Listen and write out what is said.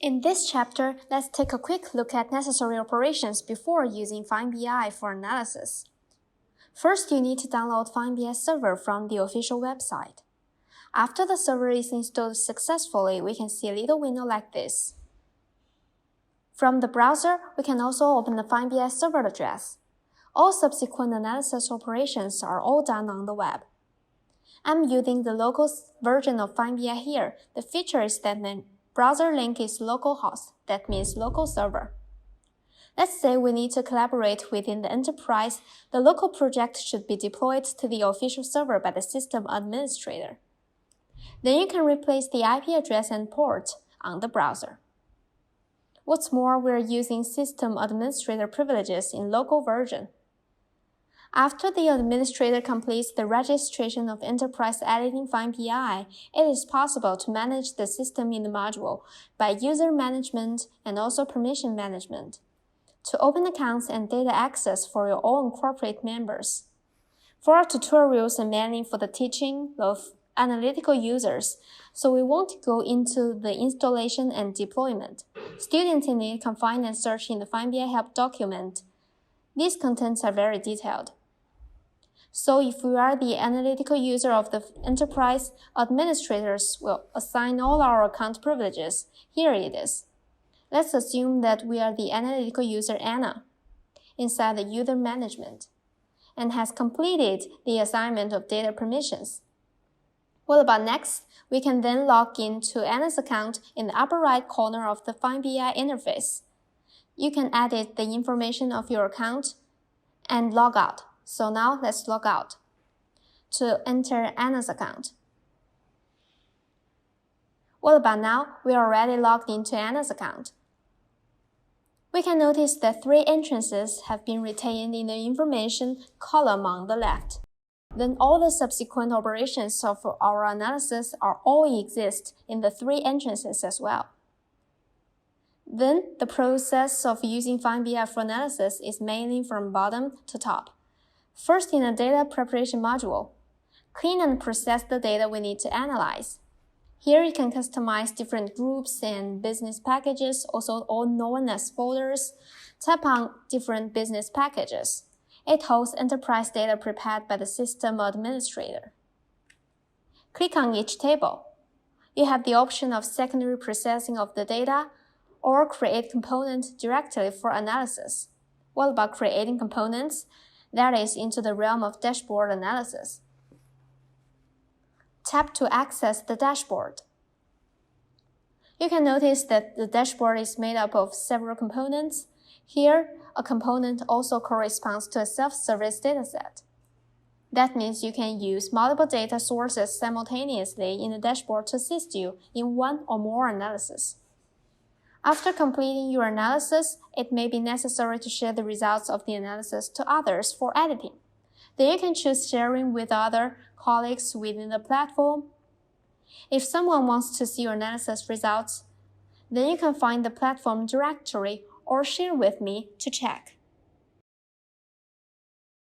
In this chapter, let's take a quick look at necessary operations before using FineBI for analysis. First, you need to download FineBI server from the official website. After the server is installed successfully, we can see a little window like this. From the browser, we can also open the FineBI server address. All subsequent analysis operations are all done on the web. I'm using the local version of FineBI here. The feature is that the browser link is localhost, that means local server. Let's say we need to collaborate within the enterprise. The local project should be deployed to the official server by the system administrator. Then you can replace the IP address and port on the browser. What's more, we're using system administrator privileges in local version. After the administrator completes the registration of enterprise editing FineBI, it is possible to manage the system in the module by user management and also permission management, to open accounts and data access for your own corporate members. For our tutorials are mainly for the teaching of analytical users, so we won't go into the installation and deployment. Students in it can find and search in the FineBI help document. These contents are very detailed. So if we are the analytical user of the enterprise, administrators will assign all our account privileges. Here it is. Let's assume that we are the analytical user Anna inside the user management and has completed the assignment of data permissions. What about next? We can then log into Anna's account in the upper right corner of the FineBI interface. You can edit the information of your account and log out. So now let's log out to enter Anna's account. What about now? We are already logged into Anna's account. We can notice that 3 entrances have been retained in the information column on the left. Then all the subsequent operations of our analysis are all exist in the 3 entrances as well. Then the process of using FineBI for analysis is mainly from bottom to top. First, in the data preparation module, clean and process the data we need to analyze. Here you can customize different groups and business packages, also all known as folders. Tap on different business packages. It holds enterprise data prepared by the system administrator. Click on each table. You have the option of secondary processing of the data or create components directly for analysis. What about creating components? That is into the realm of dashboard analysis. Tap to access the dashboard. You can notice that the dashboard is made up of several components. Here, a component also corresponds to a self-service dataset. That means you can use multiple data sources simultaneously in the dashboard to assist you in one or more analysis. After completing your analysis, it may be necessary to share the results of the analysis to others for editing. Then you can choose sharing with other colleagues within the platform. If someone wants to see your analysis results, then you can find the platform directory or share with me to check.